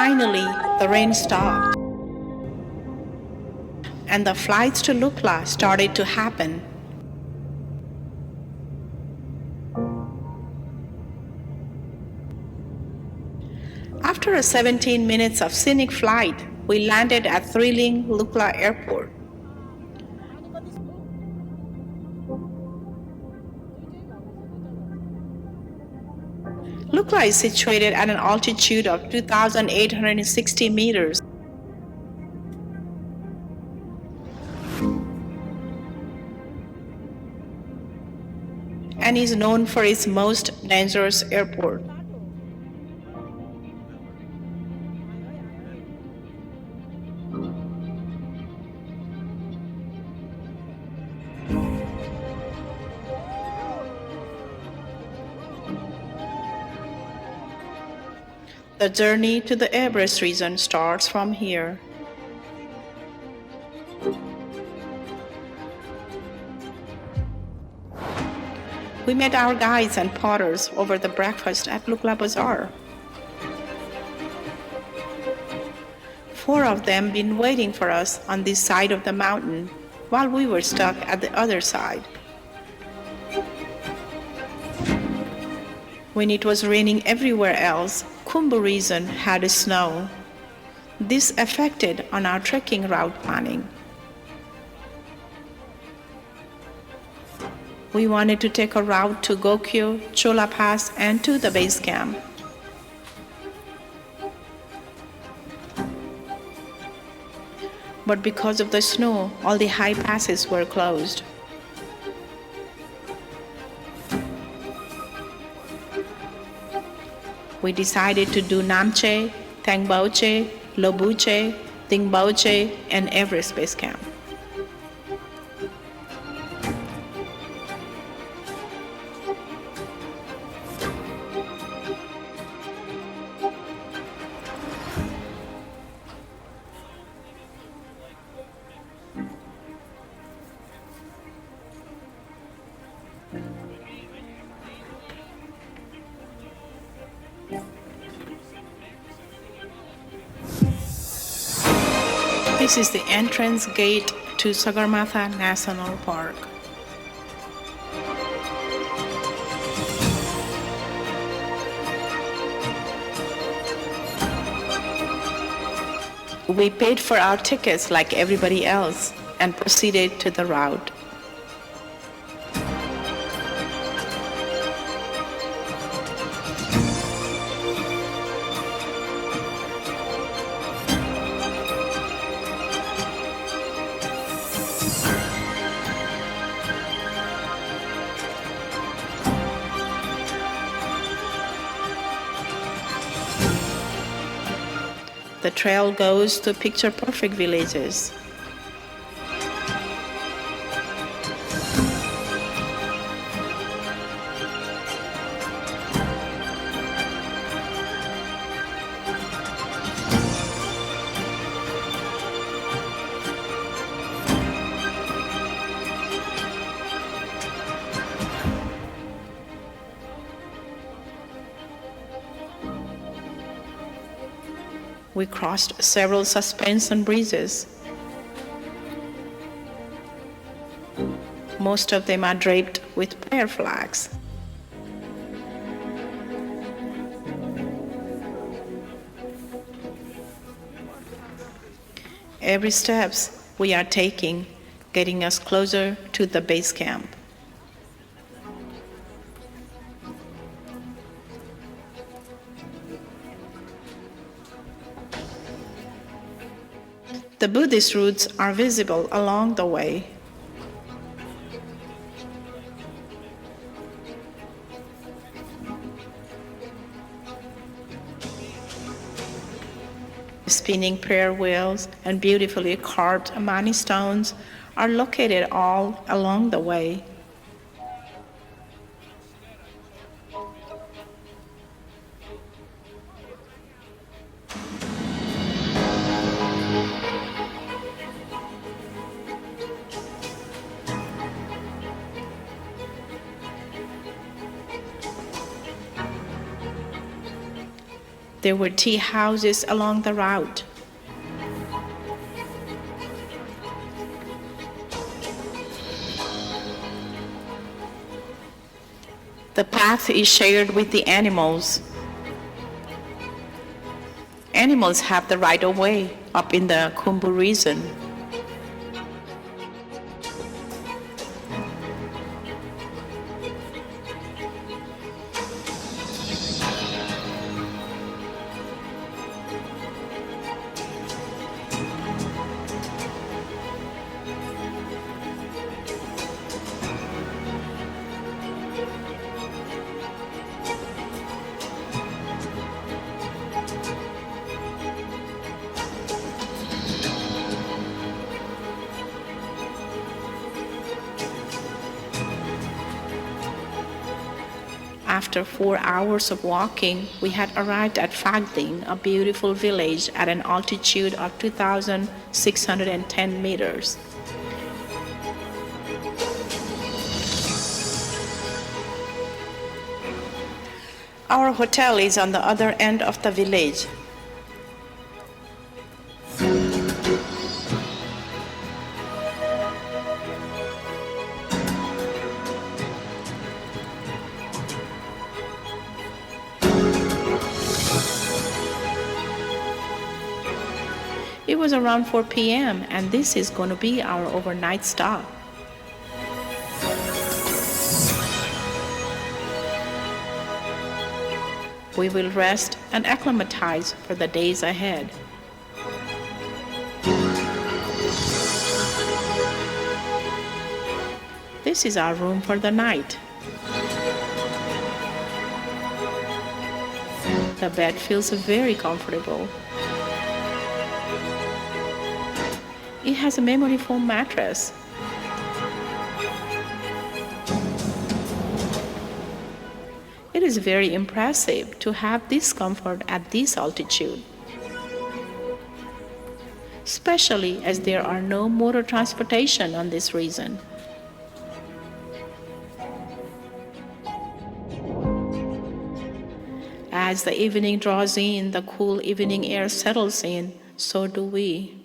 Finally, the rain stopped, and the flights to Lukla started to happen. After a 17 minutes of scenic flight, we landed at thrilling Lukla Airport. Lukla is situated at an altitude of 2,860 meters. And is known for its most dangerous airport. The journey to the Everest region starts from here. We met our guides and potters over the breakfast at Namche Bazaar. 4 of them been waiting for us on this side of the mountain while we were stuck at the other side. When it was raining everywhere else, Khumbu region had snow. This affected on our trekking route planning. We wanted to take a route to Gokyo, Chola Pass, and to the base camp. But because of the snow, all the high passes were closed. We decided to do Namche, Tengboche, Lobuche, Tengboche, and Everest Base Camp. This is the entrance gate to Sagarmatha National Park. We paid for our tickets like everybody else and proceeded to the route. The trail goes to picture-perfect villages. We crossed several suspension bridges. Most of them are draped with prayer flags. Every step we are taking getting us closer to the base camp. The Buddhist roots are visible along the way. Spinning prayer wheels and beautifully carved amani stones are located all along the way. There were tea houses along the route. The path is shared with the animals. Animals have the right of way up in the Khumbu region. After 4 hours of walking, we had arrived at Phagding, a beautiful village at an altitude of 2,610 meters. Our hotel is on the other end of the village. It was around 4 p.m. and this is going to be our overnight stop. We will rest and acclimatize for the days ahead. This is our room for the night. The bed feels very comfortable. It has a memory foam mattress. It is very impressive to have this comfort at this altitude, especially as there are no motor transportation on this region. As the evening draws in, the cool evening air settles in, so do we.